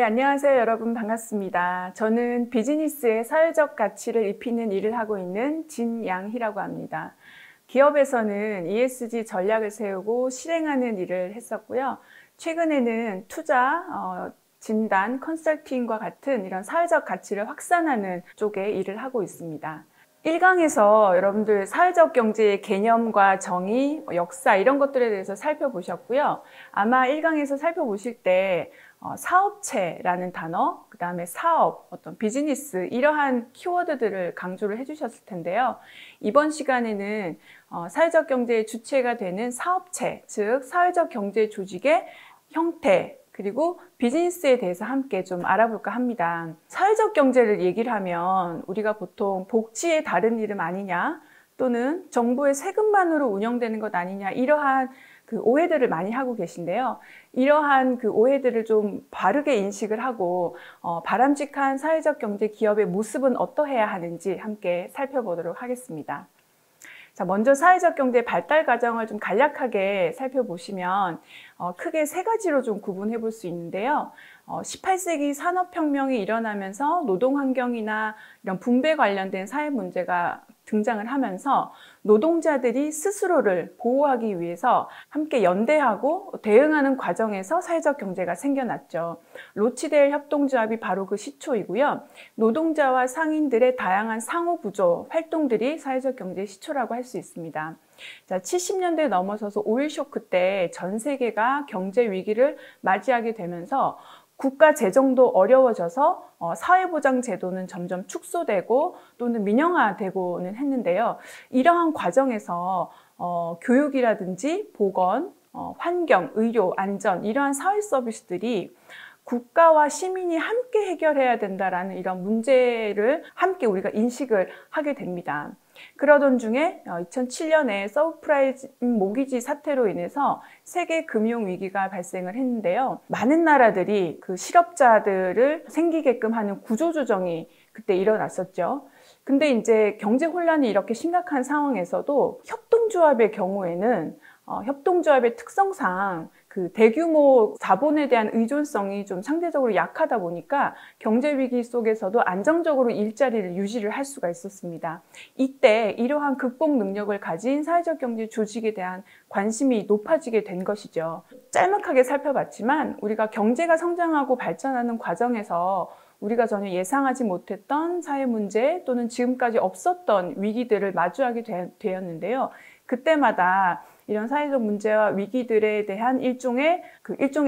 네, 안녕하세요. 여러분 반갑습니다. 저는 비즈니스에 사회적 가치를 입히는 일을 하고 있는 진양희라고 합니다. 기업에서는 ESG 전략을 세우고 실행하는 일을 했었고요. 최근에는 투자, 진단, 컨설팅과 같은 이런 사회적 가치를 확산하는 쪽에 일을 하고 있습니다. 1강에서 여러분들 사회적 경제의 개념과 정의, 역사 이런 것들에 대해서 살펴보셨고요. 아마 1강에서 살펴보실 때 사업체라는 단어, 그 다음에 사업, 어떤 비즈니스 이러한 키워드들을 강조를 해주셨을 텐데요. 이번 시간에는 사회적 경제의 주체가 되는 사업체, 즉 사회적 경제 조직의 형태, 그리고 비즈니스에 대해서 함께 좀 알아볼까 합니다. 사회적 경제를 얘기를 하면 우리가 보통 복지의 다른 이름 아니냐, 또는 정부의 세금만으로 운영되는 것 아니냐, 이러한 그 오해들을 많이 하고 계신데요. 이러한 그 오해들을 좀 바르게 인식을 하고 바람직한 사회적 경제 기업의 모습은 어떠해야 하는지 함께 살펴보도록 하겠습니다. 자, 먼저 사회적 경제 발달 과정을 좀 간략하게 살펴보시면 크게 세 가지로 좀 구분해 볼 수 있는데요. 18세기 산업혁명이 일어나면서 노동환경이나 이런 분배 관련된 사회 문제가 등장을 하면서 노동자들이 스스로를 보호하기 위해서 함께 연대하고 대응하는 과정에서 사회적 경제가 생겨났죠. 로치델 협동조합이 바로 그 시초이고요. 노동자와 상인들의 다양한 상호구조, 활동들이 사회적 경제의 시초라고 할 수 있습니다. 자, 70년대 넘어서서 오일 쇼크 때 전 세계가 경제 위기를 맞이하게 되면서 국가 재정도 어려워져서 사회보장 제도는 점점 축소되고 또는 민영화되고는 했는데요. 이러한 과정에서 교육이라든지 보건, 환경, 의료, 안전 이러한 사회 서비스들이 국가와 시민이 함께 해결해야 된다라는 이런 문제를 함께 우리가 인식을 하게 됩니다. 그러던 중에 2007년에 서브프라임 모기지 사태로 인해서 세계 금융 위기가 발생을 했는데요. 많은 나라들이 그 실업자들을 생기게끔 하는 구조조정이 그때 일어났었죠. 근데 이제 경제 혼란이 이렇게 심각한 상황에서도 협동조합의 경우에는 협동조합의 특성상 그 대규모 자본에 대한 의존성이 좀 상대적으로 약하다 보니까 경제 위기 속에서도 안정적으로 일자리를 유지를 할 수가 있었습니다. 이때 이러한 극복 능력을 가진 사회적 경제 조직에 대한 관심이 높아지게 된 것이죠. 짤막하게 살펴봤지만 우리가 경제가 성장하고 발전하는 과정에서 우리가 전혀 예상하지 못했던 사회 문제 또는 지금까지 없었던 위기들을 마주하게 되었는데요. 그때마다 이런 사회적 문제와 위기들에 대한 일종의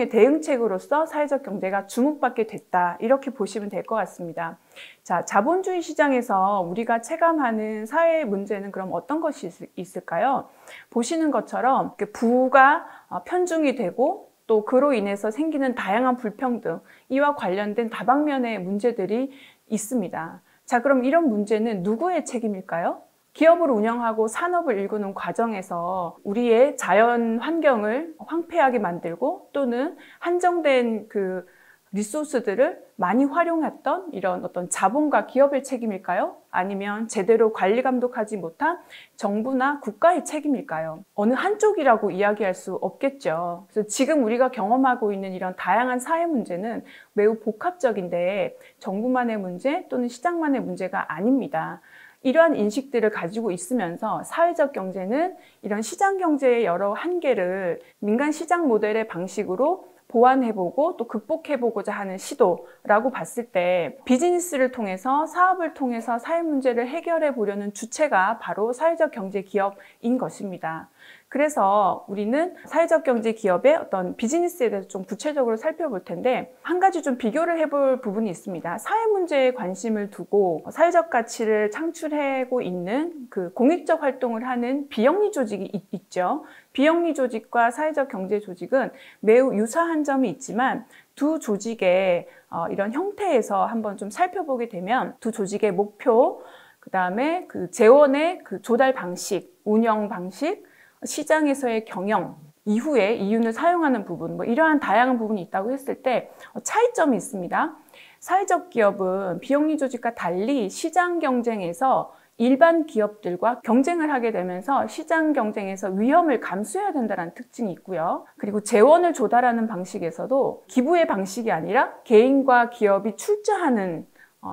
대응책으로서 사회적 경제가 주목받게 됐다. 이렇게 보시면 될 것 같습니다. 자, 자본주의 시장에서 우리가 체감하는 사회 문제는 그럼 어떤 것이 있을까요? 보시는 것처럼 부가 편중이 되고 또 그로 인해서 생기는 다양한 불평등, 이와 관련된 다방면의 문제들이 있습니다. 자, 그럼 이런 문제는 누구의 책임일까요? 기업을 운영하고 산업을 일구는 과정에서 우리의 자연 환경을 황폐하게 만들고 또는 한정된 그 리소스들을 많이 활용했던 이런 어떤 자본과 기업의 책임일까요? 아니면 제대로 관리 감독하지 못한 정부나 국가의 책임일까요? 어느 한쪽이라고 이야기할 수 없겠죠. 그래서 지금 우리가 경험하고 있는 이런 다양한 사회 문제는 매우 복합적인데 정부만의 문제 또는 시장만의 문제가 아닙니다. 이러한 인식들을 가지고 있으면서 사회적 경제는 이런 시장 경제의 여러 한계를 민간 시장 모델의 방식으로 보완해보고 또 극복해보고자 하는 시도라고 봤을 때 비즈니스를 통해서 사업을 통해서 사회 문제를 해결해 보려는 주체가 바로 사회적 경제 기업인 것입니다. 그래서 우리는 사회적 경제 기업의 어떤 비즈니스에 대해서 좀 구체적으로 살펴볼 텐데 한 가지 좀 비교를 해볼 부분이 있습니다. 사회 문제에 관심을 두고 사회적 가치를 창출하고 있는 그 공익적 활동을 하는 비영리 조직이 있죠. 비영리 조직과 사회적 경제 조직은 매우 유사한 점이 있지만 두 조직의 이런 형태에서 한번 좀 살펴보게 되면 두 조직의 목표, 그 다음에 그 재원의 그 조달 방식, 운영 방식, 시장에서의 경영, 이후에 이윤을 사용하는 부분, 이러한 다양한 부분이 있다고 했을 때 차이점이 있습니다. 사회적 기업은 비영리 조직과 달리 시장 경쟁에서 일반 기업들과 경쟁을 하게 되면서 시장 경쟁에서 위험을 감수해야 된다는 특징이 있고요. 그리고 재원을 조달하는 방식에서도 기부의 방식이 아니라 개인과 기업이 출자하는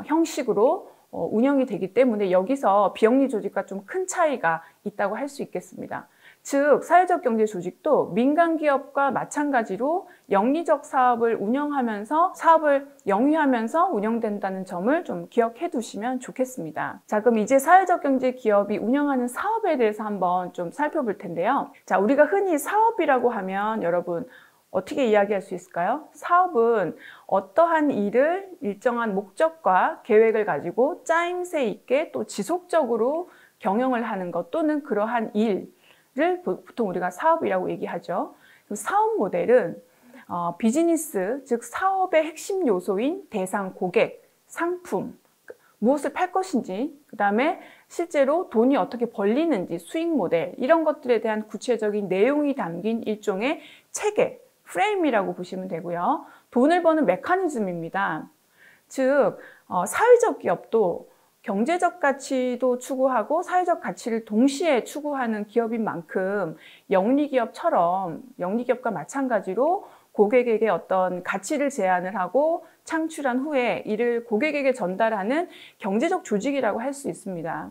형식으로 운영이 되기 때문에 여기서 비영리 조직과 좀 큰 차이가 있다고 할 수 있겠습니다. 즉, 사회적 경제 조직도 민간 기업과 마찬가지로 영리적 사업을 운영하면서 사업을 영위하면서 운영된다는 점을 좀 기억해 두시면 좋겠습니다. 자, 그럼 이제 사회적 경제 기업이 운영하는 사업에 대해서 한번 좀 살펴볼 텐데요. 자, 우리가 흔히 사업이라고 하면 여러분 어떻게 이야기할 수 있을까요? 사업은 어떠한 일을 일정한 목적과 계획을 가지고 짜임새 있게 또 지속적으로 경영을 하는 것 또는 그러한 일을 보통 우리가 사업이라고 얘기하죠. 사업 모델은 비즈니스, 즉 사업의 핵심 요소인 대상 고객, 상품, 무엇을 팔 것인지, 그 다음에 실제로 돈이 어떻게 벌리는지, 수익 모델, 이런 것들에 대한 구체적인 내용이 담긴 일종의 체계, 프레임이라고 보시면 되고요. 돈을 버는 메커니즘입니다. 즉, 사회적 기업도 경제적 가치도 추구하고 사회적 가치를 동시에 추구하는 기업인 만큼 영리기업처럼 영리기업과 마찬가지로 고객에게 어떤 가치를 제안을 하고 창출한 후에 이를 고객에게 전달하는 경제적 조직이라고 할 수 있습니다.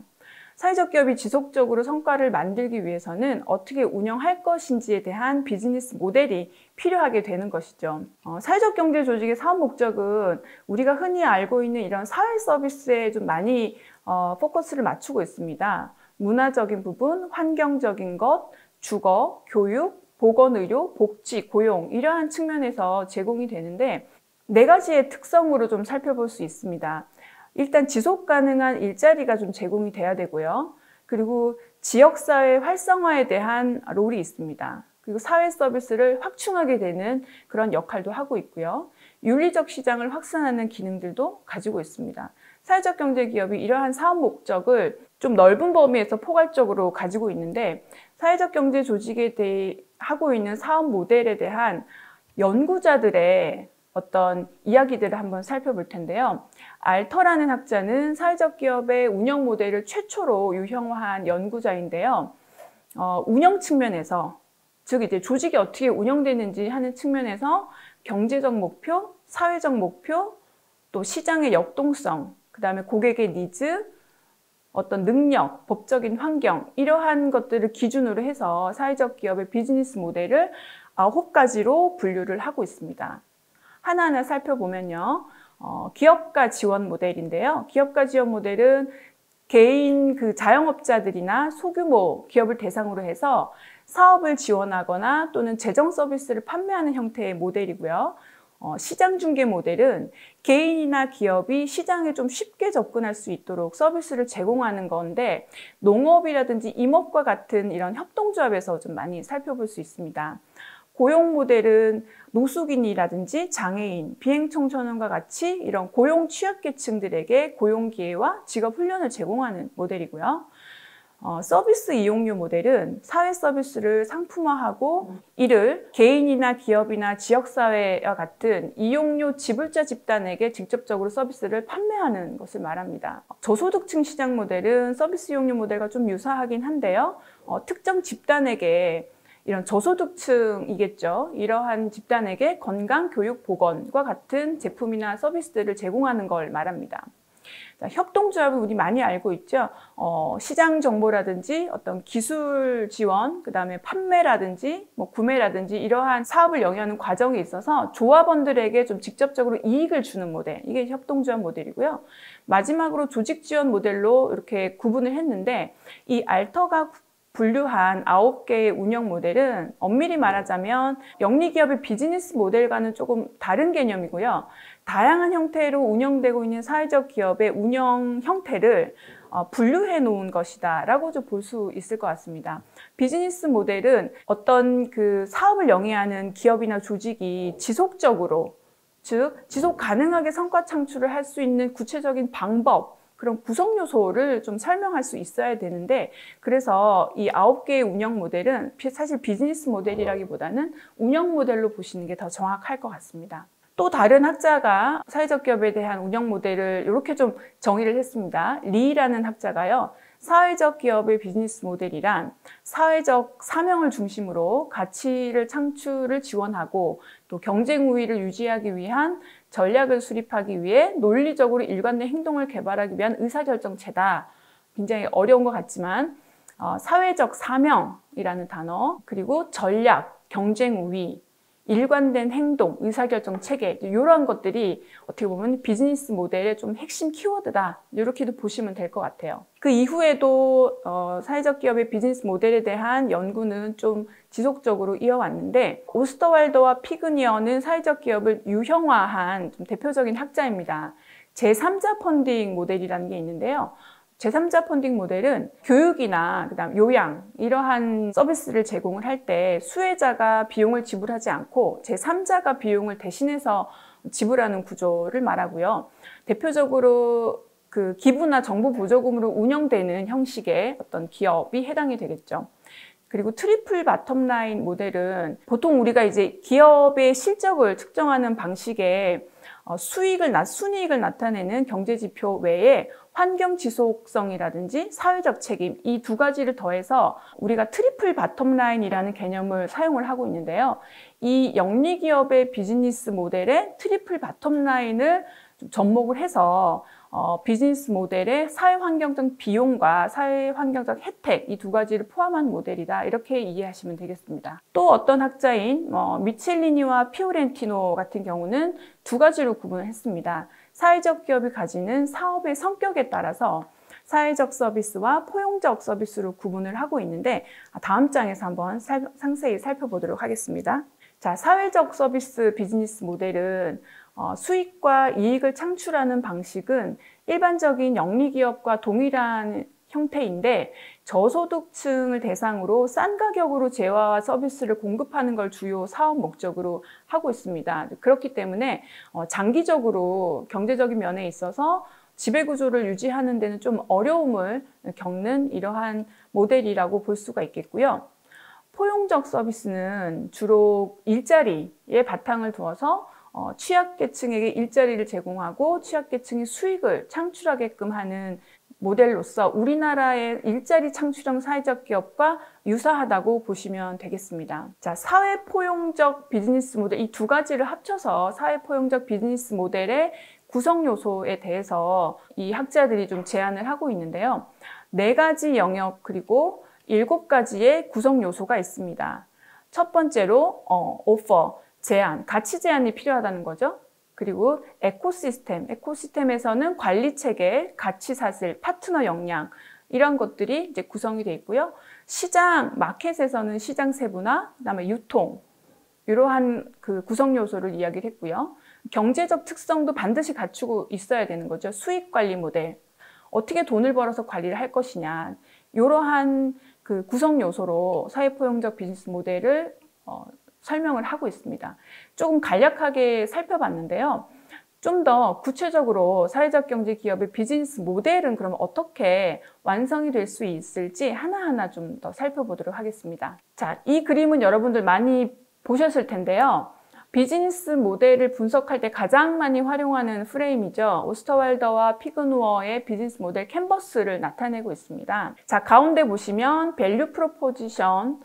사회적 기업이 지속적으로 성과를 만들기 위해서는 어떻게 운영할 것인지에 대한 비즈니스 모델이 필요하게 되는 것이죠. 사회적 경제 조직의 사업 목적은 우리가 흔히 알고 있는 이런 사회 서비스에 좀 많이 포커스를 맞추고 있습니다. 문화적인 부분, 환경적인 것, 주거, 교육, 보건의료, 복지, 고용 이러한 측면에서 제공이 되는데 4가지의 특성으로 좀 살펴볼 수 있습니다. 일단 지속 가능한 일자리가 좀 제공이 돼야 되고요. 그리고 지역사회 활성화에 대한 롤이 있습니다. 그리고 사회 서비스를 확충하게 되는 그런 역할도 하고 있고요. 윤리적 시장을 확산하는 기능들도 가지고 있습니다. 사회적 경제 기업이 이러한 사업 목적을 좀 넓은 범위에서 포괄적으로 가지고 있는데 사회적 경제 조직에 대해 하고 있는 사업 모델에 대한 연구자들의 어떤 이야기들을 한번 살펴볼 텐데요. 알터라는 학자는 사회적 기업의 운영 모델을 최초로 유형화한 연구자인데요. 운영 측면에서, 즉 이제 조직이 어떻게 운영되는지 하는 측면에서 경제적 목표, 사회적 목표, 또 시장의 역동성, 그 다음에 고객의 니즈, 어떤 능력, 법적인 환경 이러한 것들을 기준으로 해서 사회적 기업의 비즈니스 모델을 9가지로 분류를 하고 있습니다. 하나하나 살펴보면요. 기업가 지원 모델인데요. 기업가 지원 모델은 개인 자영업자들이나 소규모 기업을 대상으로 해서 사업을 지원하거나 또는 재정 서비스를 판매하는 형태의 모델이고요. 시장 중개 모델은 개인이나 기업이 시장에 좀 쉽게 접근할 수 있도록 서비스를 제공하는 건데 농업이라든지 임업과 같은 이런 협동조합에서 좀 많이 살펴볼 수 있습니다. 고용 모델은 노숙인이라든지 장애인, 비행청소년과 같이 이런 고용 취약계층들에게 고용 기회와 직업 훈련을 제공하는 모델이고요. 서비스 이용료 모델은 사회 서비스를 상품화하고 이를 개인이나 기업이나 지역사회와 같은 이용료 지불자 집단에게 직접적으로 서비스를 판매하는 것을 말합니다. 저소득층 시장 모델은 서비스 이용료 모델과 좀 유사하긴 한데요. 특정 집단에게 이런 저소득층이겠죠. 이러한 집단에게 건강, 교육, 보건과 같은 제품이나 서비스들을 제공하는 걸 말합니다. 자, 협동조합은 우리 많이 알고 있죠. 시장 정보라든지 어떤 기술 지원, 그 다음에 판매라든지 구매라든지 이러한 사업을 영위하는 과정에 있어서 조합원들에게 좀 직접적으로 이익을 주는 모델, 이게 협동조합 모델이고요. 마지막으로 조직 지원 모델로 이렇게 구분을 했는데 이 알터가 분류한 9개의 운영 모델은 엄밀히 말하자면 영리기업의 비즈니스 모델과는 조금 다른 개념이고요. 다양한 형태로 운영되고 있는 사회적 기업의 운영 형태를 분류해 놓은 것이다 라고 좀 볼 수 있을 것 같습니다. 비즈니스 모델은 어떤 사업을 영위하는 기업이나 조직이 지속적으로, 즉 지속 가능하게 성과 창출을 할 수 있는 구체적인 방법, 그런 구성 요소를 좀 설명할 수 있어야 되는데 그래서 이 9개의 운영 모델은 사실 비즈니스 모델이라기보다는 운영 모델로 보시는 게 더 정확할 것 같습니다. 또 다른 학자가 사회적 기업에 대한 운영 모델을 이렇게 좀 정의를 했습니다. 리라는 학자가요. 사회적 기업의 비즈니스 모델이란 사회적 사명을 중심으로 가치를 창출을 지원하고 또 경쟁 우위를 유지하기 위한 전략을 수립하기 위해 논리적으로 일관된 행동을 개발하기 위한 의사결정체다. 굉장히 어려운 것 같지만 사회적 사명이라는 단어, 그리고 전략, 경쟁 우위, 일관된 행동, 의사결정 체계, 이러한 것들이 어떻게 보면 비즈니스 모델의 좀 핵심 키워드다. 이렇게도 보시면 될 것 같아요. 그 이후에도 사회적 기업의 비즈니스 모델에 대한 연구는 좀 지속적으로 이어왔는데, 오스터왈더와 피그니어는 사회적 기업을 유형화한 좀 대표적인 학자입니다. 제3자 펀딩 모델이라는 게 있는데요. 제3자 펀딩 모델은 교육이나 그다음 요양 이러한 서비스를 제공을 할 때 수혜자가 비용을 지불하지 않고 제3자가 비용을 대신해서 지불하는 구조를 말하고요. 대표적으로 그 기부나 정부 보조금으로 운영되는 형식의 어떤 기업이 해당이 되겠죠. 그리고 트리플 바텀라인 모델은 보통 우리가 이제 기업의 실적을 측정하는 방식의 순이익을 나타내는 경제 지표 외에 환경 지속성이라든지 사회적 책임, 이 두 가지를 더해서 우리가 트리플 바텀라인이라는 개념을 사용을 하고 있는데요. 이 영리기업의 비즈니스 모델에 트리플 바텀라인을 좀 접목을 해서 비즈니스 모델의 사회환경적 비용과 사회환경적 혜택, 이 두 가지를 포함한 모델이다. 이렇게 이해하시면 되겠습니다. 또 어떤 학자인 미첼리니와 피오렌티노 같은 경우는 두 가지로 구분을 했습니다. 사회적 기업이 가지는 사업의 성격에 따라서 사회적 서비스와 포용적 서비스로 구분을 하고 있는데, 다음 장에서 한번 상세히 살펴보도록 하겠습니다. 자, 사회적 서비스 비즈니스 모델은 수익과 이익을 창출하는 방식은 일반적인 영리기업과 동일한 형태인데, 저소득층을 대상으로 싼 가격으로 재화와 서비스를 공급하는 걸 주요 사업 목적으로 하고 있습니다. 그렇기 때문에 장기적으로 경제적인 면에 있어서 지배구조를 유지하는 데는 좀 어려움을 겪는 이러한 모델이라고 볼 수가 있겠고요. 포용적 서비스는 주로 일자리에 바탕을 두어서 취약계층에게 일자리를 제공하고 취약계층이 수익을 창출하게끔 하는 모델로서 우리나라의 일자리 창출형 사회적 기업과 유사하다고 보시면 되겠습니다. 자, 사회포용적 비즈니스 모델, 이 두 가지를 합쳐서 사회포용적 비즈니스 모델의 구성 요소에 대해서 이 학자들이 좀 제안을 하고 있는데요. 4가지 영역 그리고 7가지의 구성 요소가 있습니다. 첫 번째로 오퍼, 제한, 가치 제한이 필요하다는 거죠. 그리고 에코시스템에서는 관리 체계, 가치 사슬, 파트너 역량, 이런 것들이 이제 구성이 되어 있고요. 시장, 마켓에서는 시장 세분화, 그다음에 유통, 이러한 그 구성 요소를 이야기를 했고요. 경제적 특성도 반드시 갖추고 있어야 되는 거죠. 수익 관리 모델, 어떻게 돈을 벌어서 관리를 할 것이냐, 이러한 그 구성 요소로 사회포용적 비즈니스 모델을 설명을 하고 있습니다. 조금 간략하게 살펴봤는데요. 좀 더 구체적으로 사회적 경제 기업의 비즈니스 모델은 그럼 어떻게 완성이 될 수 있을지 하나하나 좀 더 살펴보도록 하겠습니다. 자, 이 그림은 여러분들 많이 보셨을 텐데요. 비즈니스 모델을 분석할 때 가장 많이 활용하는 프레임이죠. 오스터왈더와 피그누어의 비즈니스 모델 캔버스를 나타내고 있습니다. 자, 가운데 보시면 밸류 프로포지션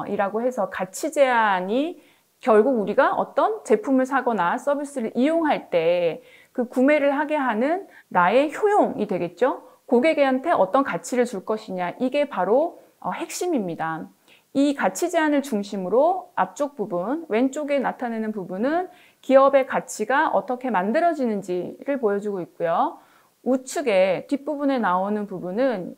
이라고 해서 가치 제한이 결국 우리가 어떤 제품을 사거나 서비스를 이용할 때 그 구매를 하게 하는 나의 효용이 되겠죠. 고객한테 어떤 가치를 줄 것이냐, 이게 바로 핵심입니다. 이 가치 제한을 중심으로 앞쪽 부분, 왼쪽에 나타내는 부분은 기업의 가치가 어떻게 만들어지는지를 보여주고 있고요. 우측에 뒷부분에 나오는 부분은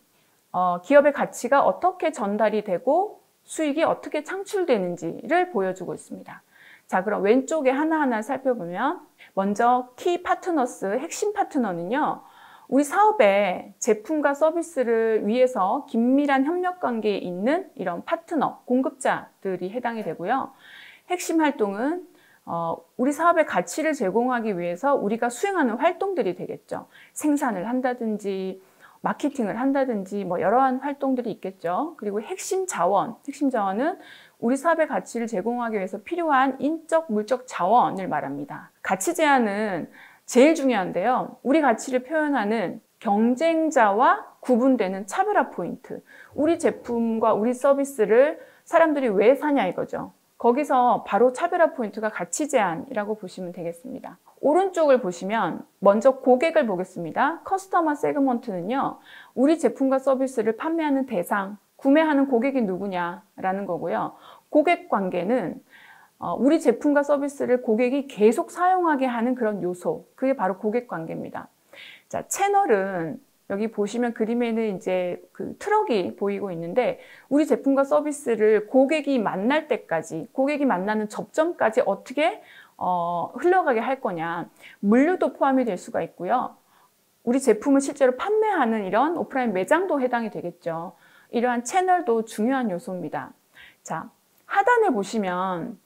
기업의 가치가 어떻게 전달이 되고 수익이 어떻게 창출되는지를 보여주고 있습니다. 자, 그럼 왼쪽에 하나하나 살펴보면 먼저 키 파트너스, 핵심 파트너는요. 우리 사업에 제품과 서비스를 위해서 긴밀한 협력 관계에 있는 이런 파트너, 공급자들이 해당이 되고요. 핵심 활동은 우리 사업의 가치를 제공하기 위해서 우리가 수행하는 활동들이 되겠죠. 생산을 한다든지 마케팅을 한다든지 뭐 여러한 활동들이 있겠죠. 그리고 핵심 자원은 우리 사업의 가치를 제공하기 위해서 필요한 인적, 물적 자원을 말합니다. 가치 제한은 제일 중요한데요. 우리 가치를 표현하는 경쟁자와 구분되는 차별화 포인트. 우리 제품과 우리 서비스를 사람들이 왜 사냐 이거죠. 거기서 바로 차별화 포인트가 가치 제한이라고 보시면 되겠습니다. 오른쪽을 보시면 먼저 고객을 보겠습니다. 커스터머 세그먼트는요, 우리 제품과 서비스를 판매하는 대상, 구매하는 고객이 누구냐라는 거고요. 고객 관계는 우리 제품과 서비스를 고객이 계속 사용하게 하는 그런 요소, 그게 바로 고객 관계입니다. 자, 채널은 여기 보시면 그림에는 이제 그 트럭이 보이고 있는데 우리 제품과 서비스를 고객이 만날 때까지, 고객이 만나는 접점까지 어떻게 흘러가게 할 거냐. 물류도 포함이 될 수가 있고요. 우리 제품을 실제로 판매하는 이런 오프라인 매장도 해당이 되겠죠. 이러한 채널도 중요한 요소입니다. 자, 하단에 보시면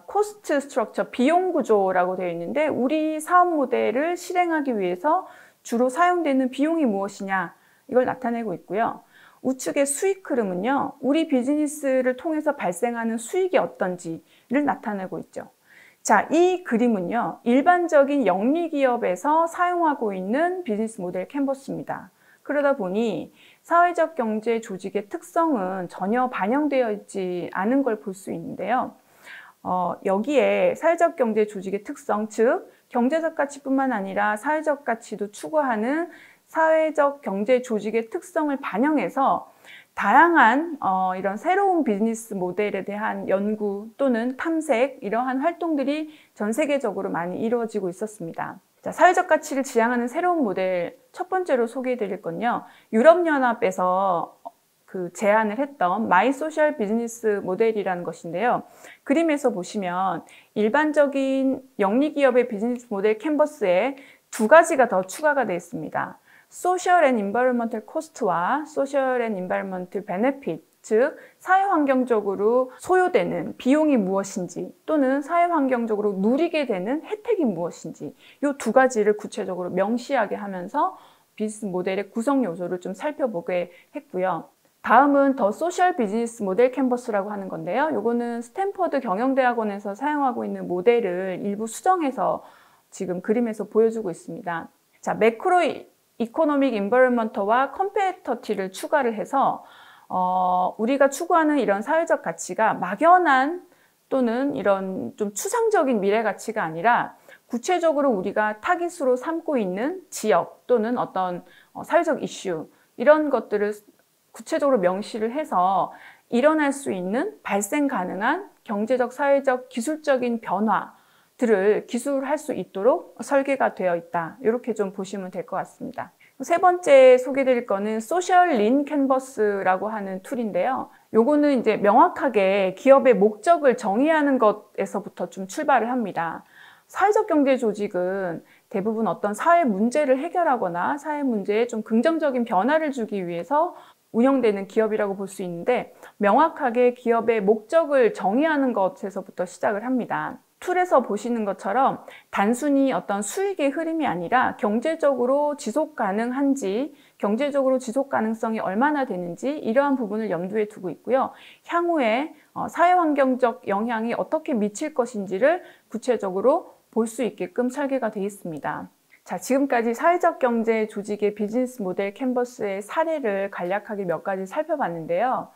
코스트 스트럭처, 비용 구조라고 되어 있는데 우리 사업 모델을 실행하기 위해서 주로 사용되는 비용이 무엇이냐 이걸 나타내고 있고요. 우측의 수익 흐름은요, 우리 비즈니스를 통해서 발생하는 수익이 어떤지를 나타내고 있죠. 자, 이 그림은요, 일반적인 영리기업에서 사용하고 있는 비즈니스 모델 캔버스입니다. 그러다 보니 사회적 경제 조직의 특성은 전혀 반영되어 있지 않은 걸 볼 수 있는데요. 여기에 사회적 경제 조직의 특성, 즉 경제적 가치뿐만 아니라 사회적 가치도 추구하는 사회적 경제 조직의 특성을 반영해서 다양한 이런 새로운 비즈니스 모델에 대한 연구 또는 탐색, 이러한 활동들이 전 세계적으로 많이 이루어지고 있었습니다. 자, 사회적 가치를 지향하는 새로운 모델 첫 번째로 소개해 드릴 건요, 유럽연합에서 제안을 했던 마이 소셜 비즈니스 모델이라는 것인데요. 그림에서 보시면 일반적인 영리기업의 비즈니스 모델 캔버스에 두 가지가 더 추가가 되어 있습니다. 소셜 앤 인바이러먼털 코스트와 소셜 앤 인바이러먼털 베네핏, 즉 사회환경적으로 소요되는 비용이 무엇인지 또는 사회환경적으로 누리게 되는 혜택이 무엇인지 이 두 가지를 구체적으로 명시하게 하면서 비즈니스 모델의 구성 요소를 좀 살펴보게 했고요. 다음은 더 소셜 비즈니스 모델 캔버스라고 하는 건데요. 요거는 스탠퍼드 경영대학원에서 사용하고 있는 모델을 일부 수정해서 지금 그림에서 보여주고 있습니다. 자, 매크로 이코노믹 인버런먼터와 컴페터티를 추가를 해서 우리가 추구하는 이런 사회적 가치가 막연한 또는 이런 좀 추상적인 미래 가치가 아니라 구체적으로 우리가 타깃으로 삼고 있는 지역 또는 어떤 사회적 이슈, 이런 것들을 구체적으로 명시를 해서 일어날 수 있는 발생 가능한 경제적, 사회적, 기술적인 변화들을 기술할 수 있도록 설계가 되어 있다. 이렇게 좀 보시면 될 것 같습니다. 세 번째 소개드릴 거는 소셜 린 캔버스라고 하는 툴인데요. 요거는 이제 명확하게 기업의 목적을 정의하는 것에서부터 좀 출발을 합니다. 사회적 경제 조직은 대부분 어떤 사회 문제를 해결하거나 사회 문제에 좀 긍정적인 변화를 주기 위해서 운영되는 기업이라고 볼 수 있는데 명확하게 기업의 목적을 정의하는 것에서부터 시작을 합니다. 툴에서 보시는 것처럼 단순히 어떤 수익의 흐름이 아니라 경제적으로 지속 가능한지, 경제적으로 지속 가능성이 얼마나 되는지 이러한 부분을 염두에 두고 있고요. 향후에 사회환경적 영향이 어떻게 미칠 것인지를 구체적으로 볼 수 있게끔 설계가 되어 있습니다. 자, 지금까지 사회적 경제 조직의 비즈니스 모델 캔버스의 사례를 간략하게 몇 가지 살펴봤는데요.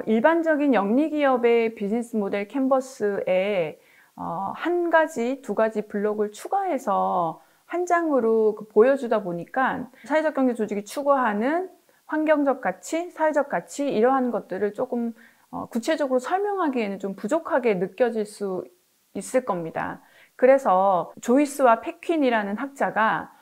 일반적인 영리기업의 비즈니스 모델 캔버스에 한 가지, 두 가지 블록을 추가해서 한 장으로 보여주다 보니까 사회적 경제 조직이 추구하는 환경적 가치, 사회적 가치 이러한 것들을 조금 구체적으로 설명하기에는 좀 부족하게 느껴질 수 있을 겁니다. 그래서 조이스와 패퀸이라는 학자가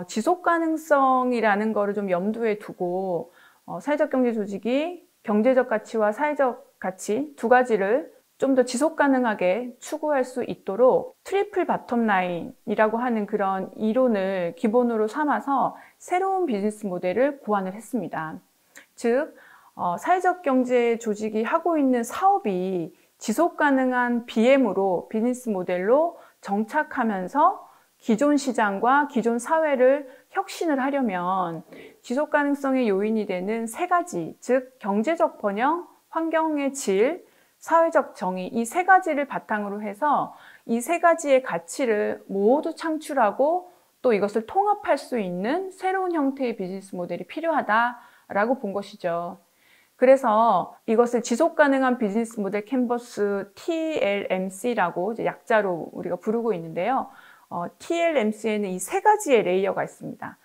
지속 가능성이라는 거를 좀 염두에 두고 사회적 경제 조직이 경제적 가치와 사회적 가치 두 가지를 좀 더 지속 가능하게 추구할 수 있도록 트리플 바텀 라인이라고 하는 그런 이론을 기본으로 삼아서 새로운 비즈니스 모델을 고안을 했습니다. 즉, 사회적 경제 조직이 하고 있는 사업이 지속 가능한 BM으로 비즈니스 모델로 정착하면서 기존 시장과 기존 사회를 혁신을 하려면 지속 가능성의 요인이 되는 세 가지, 즉 경제적 번영, 환경의 질, 사회적 정의, 이 세 가지를 바탕으로 해서 이 세 가지의 가치를 모두 창출하고 또 이것을 통합할 수 있는 새로운 형태의 비즈니스 모델이 필요하다라고 본 것이죠. 그래서 이것을 지속 가능한 비즈니스 모델 캔버스 TLMC라고 이제 약자로 우리가 부르고 있는데요. TLMC에는 이 세 가지의 레이어가 있습니다.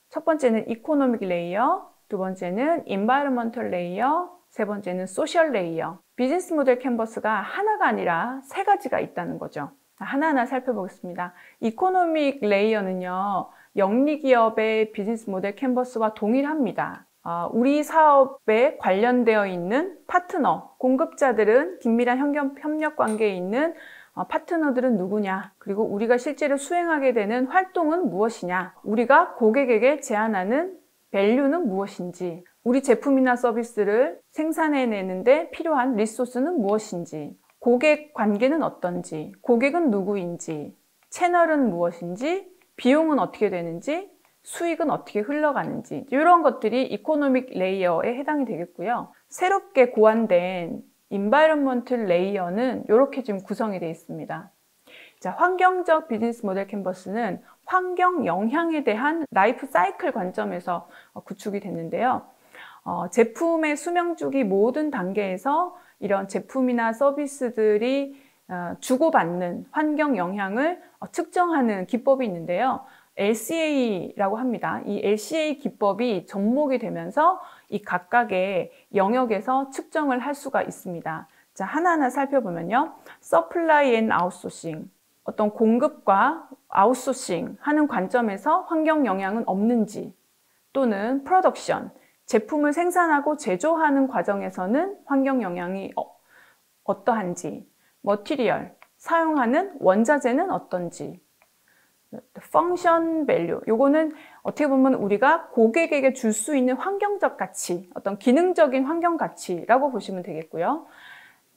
첫 번째는 이코노믹 레이어, 두 번째는 인바이러먼털 레이어, 세 번째는 소셜 레이어. 비즈니스 모델 캔버스가 하나가 아니라 세 가지가 있다는 거죠. 하나하나 살펴보겠습니다. 이코노믹 레이어는요, 영리기업의 비즈니스 모델 캔버스와 동일합니다. 우리 사업에 관련되어 있는 파트너, 공급자들은 긴밀한 협력 관계에 있는 파트너들은 누구냐, 그리고 우리가 실제로 수행하게 되는 활동은 무엇이냐, 우리가 고객에게 제안하는 밸류는 무엇인지, 우리 제품이나 서비스를 생산해내는데 필요한 리소스는 무엇인지, 고객 관계는 어떤지, 고객은 누구인지, 채널은 무엇인지, 비용은 어떻게 되는지, 수익은 어떻게 흘러가는지, 이런 것들이 이코노믹 레이어에 해당이 되겠고요. 새롭게 고안된 인바이러먼털 레이어는 이렇게 지금 구성이 되어 있습니다. 자, 환경적 비즈니스 모델 캔버스는 환경 영향에 대한 라이프 사이클 관점에서 구축이 됐는데요. 제품의 수명주기 모든 단계에서 이런 제품이나 서비스들이 주고받는 환경 영향을 측정하는 기법이 있는데요. LCA라고 합니다. 이 LCA 기법이 접목이 되면서 이 각각의 영역에서 측정을 할 수가 있습니다. 자, 하나하나 살펴보면요. Supply and Outsourcing, 어떤 공급과 아웃소싱 하는 관점에서 환경 영향은 없는지, 또는 Production, 제품을 생산하고 제조하는 과정에서는 환경 영향이 어떠한지, Material, 사용하는 원자재는 어떤지, Function Value, 요거는 어떻게 보면 우리가 고객에게 줄 수 있는 환경적 가치, 어떤 기능적인 환경 가치라고 보시면 되겠고요.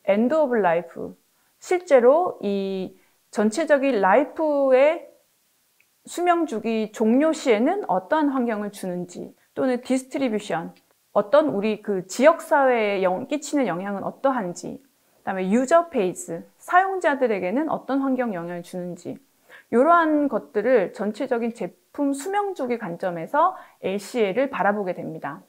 End of Life, 실제로 이 전체적인 라이프의 수명주기 종료 시에는 어떠한 환경을 주는지, 또는 디스트리뷰션, 어떤 우리 그 지역사회에 끼치는 영향은 어떠한지, 그 다음에 유저 페이스, 사용자들에게는 어떤 환경 영향을 주는지, 이러한 것들을 전체적인 제품 수명주기 관점에서 LCA를 바라보게 됩니다.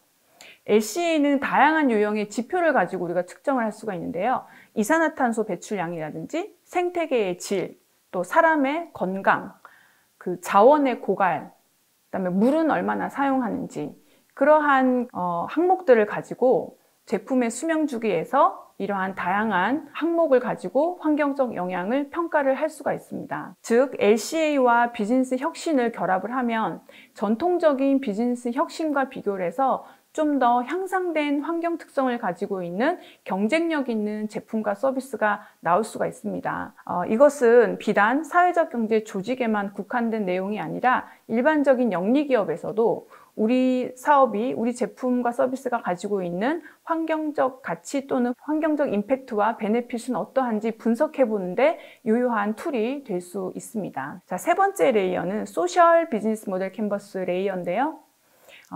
LCA는 다양한 유형의 지표를 가지고 우리가 측정을 할 수가 있는데요. 이산화탄소 배출량이라든지 생태계의 질, 또 사람의 건강, 그 자원의 고갈, 그다음에 물은 얼마나 사용하는지, 그러한 항목들을 가지고 제품의 수명 주기에서 이러한 다양한 항목을 가지고 환경적 영향을 평가를 할 수가 있습니다. 즉, LCA와 비즈니스 혁신을 결합을 하면 전통적인 비즈니스 혁신과 비교를 해서 좀 더 향상된 환경 특성을 가지고 있는 경쟁력 있는 제품과 서비스가 나올 수가 있습니다. 이것은 비단 사회적 경제 조직에만 국한된 내용이 아니라 일반적인 영리기업에서도 우리 사업이, 우리 제품과 서비스가 가지고 있는 환경적 가치 또는 환경적 임팩트와 베네핏은 어떠한지 분석해 보는데 유효한 툴이 될 수 있습니다. 자, 세 번째 레이어는 소셜 비즈니스 모델 캔버스 레이어인데요.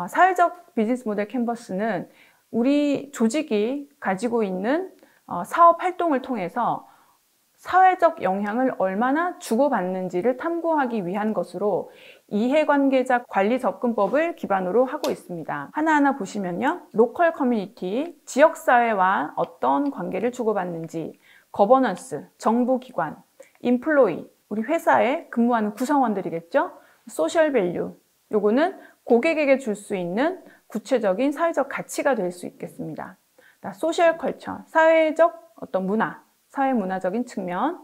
사회적 비즈니스 모델 캔버스는 우리 조직이 가지고 있는 사업 활동을 통해서 사회적 영향을 얼마나 주고받는지를 탐구하기 위한 것으로 이해관계자 관리 접근법을 기반으로 하고 있습니다. 하나하나 보시면요. 로컬 커뮤니티, 지역사회와 어떤 관계를 주고받는지, 거버넌스, 정부기관, 인플로이, 우리 회사에 근무하는 구성원들이겠죠. 소셜 밸류, 요거는 고객에게 줄 수 있는 구체적인 사회적 가치가 될 수 있겠습니다. 소셜 컬처, 사회적 어떤 문화, 사회 문화적인 측면,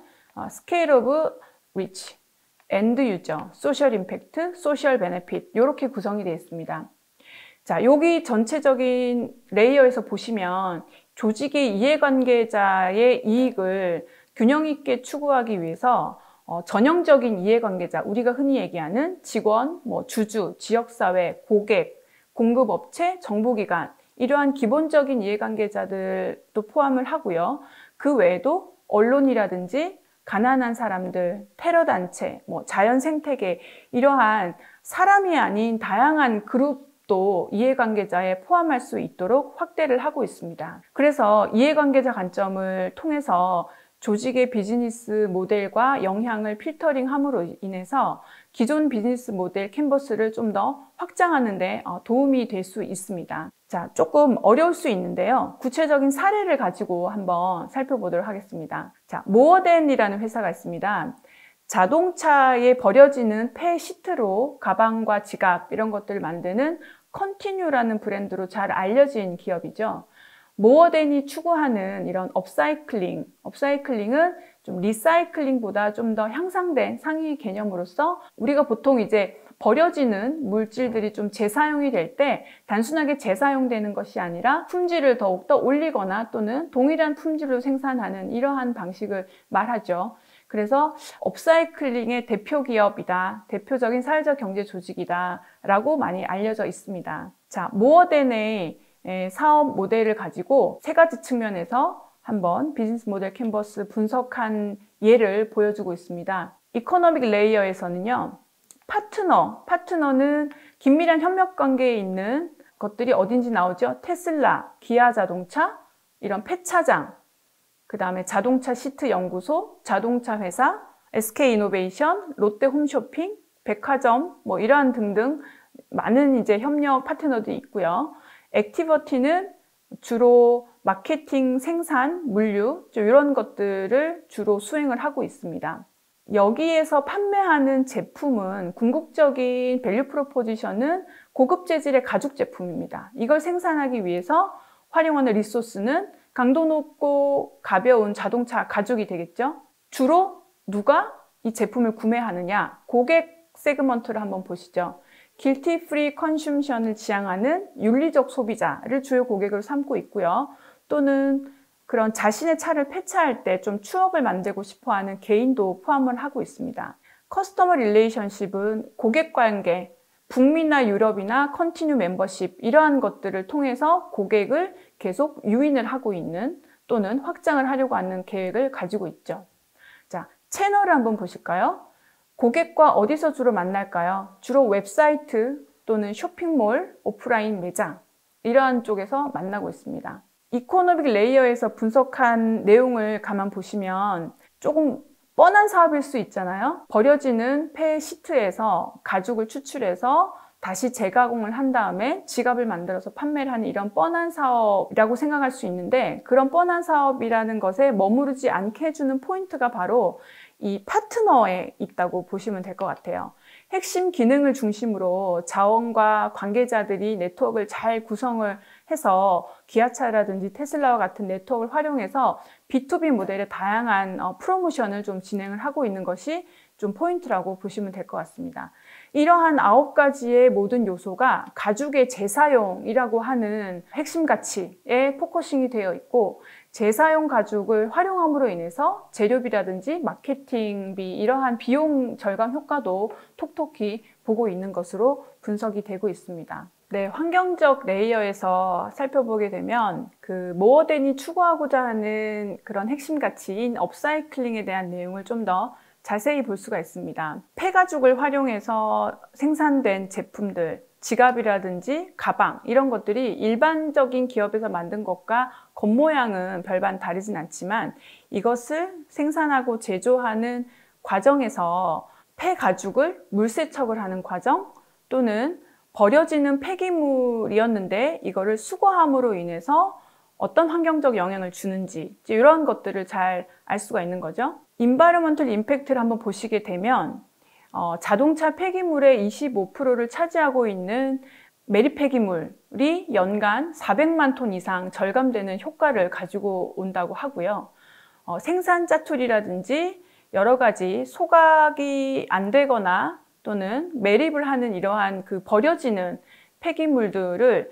스케일 오브 리치, 엔드 유저, 소셜 임팩트, 소셜 베네핏, 이렇게 구성이 되어 있습니다. 자, 여기 전체적인 레이어에서 보시면 조직의 이해관계자의 이익을 균형 있게 추구하기 위해서 전형적인 이해관계자, 우리가 흔히 얘기하는 직원, 주주, 지역사회, 고객, 공급업체, 정보기관, 이러한 기본적인 이해관계자들도 포함을 하고요. 그 외에도 언론이라든지 가난한 사람들, 테러 단체, 자연 생태계 이러한 사람이 아닌 다양한 그룹도 이해관계자에 포함할 수 있도록 확대를 하고 있습니다. 그래서 이해관계자 관점을 통해서 조직의 비즈니스 모델과 영향을 필터링함으로 인해서 기존 비즈니스 모델 캔버스를 좀 더 확장하는 데 도움이 될 수 있습니다. 자, 조금 어려울 수 있는데요. 구체적인 사례를 가지고 한번 살펴보도록 하겠습니다. 자, 모어덴이라는 회사가 있습니다. 자동차에 버려지는 폐 시트로 가방과 지갑 이런 것들을 만드는 컨티뉴라는 브랜드로 잘 알려진 기업이죠. 모어덴이 추구하는 이런 업사이클링은 좀 리사이클링보다 좀 더 향상된 상위 개념으로서 우리가 보통 이제 버려지는 물질들이 좀 재사용이 될 때 단순하게 재사용되는 것이 아니라 품질을 더욱더 올리거나 또는 동일한 품질로 생산하는 이러한 방식을 말하죠. 그래서 업사이클링의 대표 기업이다, 대표적인 사회적 경제 조직이다 라고 많이 알려져 있습니다. 자, 모어덴의 사업 모델을 가지고 세 가지 측면에서 한번 비즈니스 모델 캔버스 분석한 예를 보여주고 있습니다. 이코노믹 레이어에서는요, 파트너는 긴밀한 협력 관계에 있는 것들이 어딘지 나오죠. 테슬라, 기아 자동차, 이런 폐차장, 그 다음에 자동차 시트 연구소, 자동차 회사, SK 이노베이션, 롯데 홈쇼핑, 백화점, 이러한 등등 많은 이제 협력 파트너들이 있고요. 액티버티는 주로 마케팅, 생산, 물류 이런 것들을 주로 수행을 하고 있습니다. 여기에서 판매하는 제품은 궁극적인 밸류 프로포지션은 고급 재질의 가죽 제품입니다. 이걸 생산하기 위해서 활용하는 리소스는 강도 높고 가벼운 자동차 가죽이 되겠죠. 주로 누가 이 제품을 구매하느냐? 고객 세그먼트를 한번 보시죠. 길티 프리 컨슘션을 지향하는 윤리적 소비자를 주요 고객으로 삼고 있고요. 또는 그런 자신의 차를 폐차할 때 좀 추억을 만들고 싶어하는 개인도 포함을 하고 있습니다. 커스터머 릴레이션십은 고객 관계, 북미나 유럽이나 컨티뉴 멤버십 이러한 것들을 통해서 고객을 계속 유인을 하고 있는 또는 확장을 하려고 하는 계획을 가지고 있죠. 자, 채널을 한번 보실까요? 고객과 어디서 주로 만날까요? 주로 웹사이트 또는 쇼핑몰, 오프라인 매장 이러한 쪽에서 만나고 있습니다. 이코노믹 레이어에서 분석한 내용을 가만 보시면 조금 뻔한 사업일 수 있잖아요. 버려지는 폐 시트에서 가죽을 추출해서 다시 재가공을 한 다음에 지갑을 만들어서 판매를 하는 이런 뻔한 사업이라고 생각할 수 있는데 그런 뻔한 사업이라는 것에 머무르지 않게 해주는 포인트가 바로 이 파트너에 있다고 보시면 될 것 같아요. 핵심 기능을 중심으로 자원과 관계자들이 네트워크를 잘 구성을 해서 기아차라든지 테슬라와 같은 네트워크를 활용해서 B2B 모델의 다양한 프로모션을 좀 진행을 하고 있는 것이 좀 포인트라고 보시면 될 것 같습니다. 이러한 9가지의 모든 요소가 가죽의 재사용이라고 하는 핵심 가치에 포커싱이 되어 있고 재사용 가죽을 활용함으로 인해서 재료비라든지 마케팅비 이러한 비용 절감 효과도 톡톡히 보고 있는 것으로 분석이 되고 있습니다. 네, 환경적 레이어에서 살펴보게 되면 그 모어덴이 추구하고자 하는 그런 핵심 가치인 업사이클링에 대한 내용을 좀 더 자세히 볼 수가 있습니다. 폐가죽을 활용해서 생산된 제품들, 지갑이라든지 가방 이런 것들이 일반적인 기업에서 만든 것과 겉모양은 별반 다르진 않지만 이것을 생산하고 제조하는 과정에서 폐가죽을 물세척을 하는 과정 또는 버려지는 폐기물이었는데 이거를 수거함으로 인해서 어떤 환경적 영향을 주는지 이런 것들을 잘 알 수가 있는 거죠. 인바이러먼털 임팩트를 한번 보시게 되면 자동차 폐기물의 25%를 차지하고 있는 매립 폐기물이 연간 400만 톤 이상 절감되는 효과를 가지고 온다고 하고요. 생산 짜투리라든지 여러 가지 소각이 안 되거나 또는 매립을 하는 이러한 그 버려지는 폐기물들을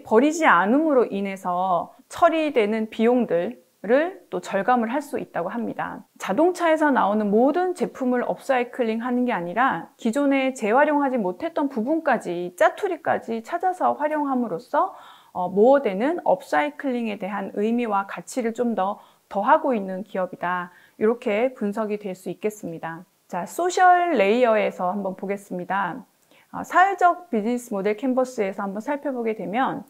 버리지 않음으로 인해서 처리되는 비용들을 또 절감을 할 수 있다고 합니다. 자동차에서 나오는 모든 제품을 업사이클링 하는 게 아니라 기존에 재활용하지 못했던 부분까지 짜투리까지 찾아서 활용함으로써 모어되는 업사이클링에 대한 의미와 가치를 좀 더 더 하고 있는 기업이다. 이렇게 분석이 될 수 있겠습니다. 자, 소셜 레이어에서 한번 보겠습니다. 사회적 비즈니스 모델 캔버스에서 한번 살펴보게 되면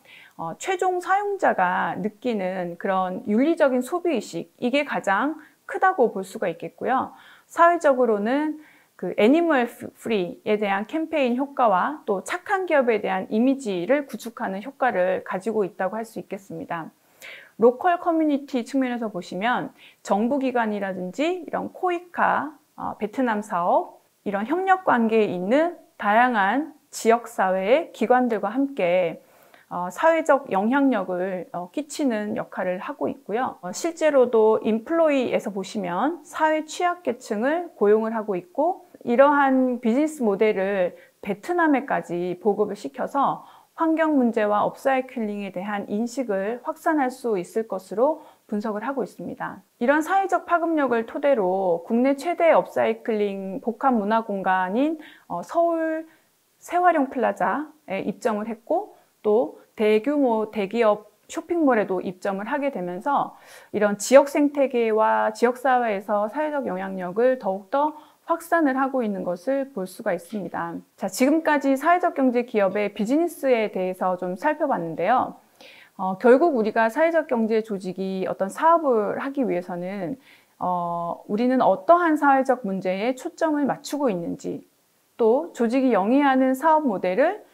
최종 사용자가 느끼는 그런 윤리적인 소비의식, 이게 가장 크다고 볼 수가 있겠고요. 사회적으로는 그 애니멀 프리에 대한 캠페인 효과와 또 착한 기업에 대한 이미지를 구축하는 효과를 가지고 있다고 할 수 있겠습니다. 로컬 커뮤니티 측면에서 보시면 정부기관이라든지 이런 코이카, 베트남 사업, 이런 협력 관계에 있는 다양한 지역사회의 기관들과 함께 사회적 영향력을 끼치는 역할을 하고 있고요. 실제로도 인플로이에서 보시면 사회 취약계층을 고용을 하고 있고, 이러한 비즈니스 모델을 베트남에까지 보급을 시켜서 환경 문제와 업사이클링에 대한 인식을 확산할 수 있을 것으로 분석을 하고 있습니다. 이런 사회적 파급력을 토대로 국내 최대 업사이클링 복합 문화 공간인 서울 세화령 플라자에 입점을 했고, 또 대규모 대기업 쇼핑몰에도 입점을 하게 되면서 이런 지역 생태계와 지역사회에서 사회적 영향력을 더욱더 확산을 하고 있는 것을 볼 수가 있습니다. 자, 지금까지 사회적 경제 기업의 비즈니스에 대해서 좀 살펴봤는데요. 결국 우리가 사회적 경제 조직이 어떤 사업을 하기 위해서는 우리는 어떠한 사회적 문제에 초점을 맞추고 있는지, 또 조직이 영위하는 사업 모델을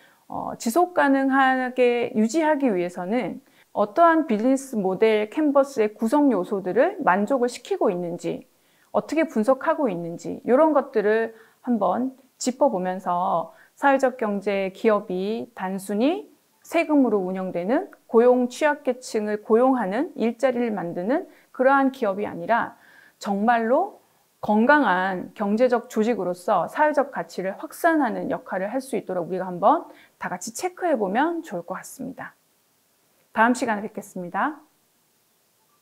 지속 가능하게 유지하기 위해서는 어떠한 비즈니스 모델 캔버스의 구성 요소들을 만족을 시키고 있는지, 어떻게 분석하고 있는지, 이런 것들을 한번 짚어보면서 사회적 경제 기업이 단순히 세금으로 운영되는 고용 취약계층을 고용하는 일자리를 만드는 그러한 기업이 아니라 정말로 건강한 경제적 조직으로서 사회적 가치를 확산하는 역할을 할 수 있도록 우리가 한번 다 같이 체크해 보면 좋을 것 같습니다. 다음 시간에 뵙겠습니다.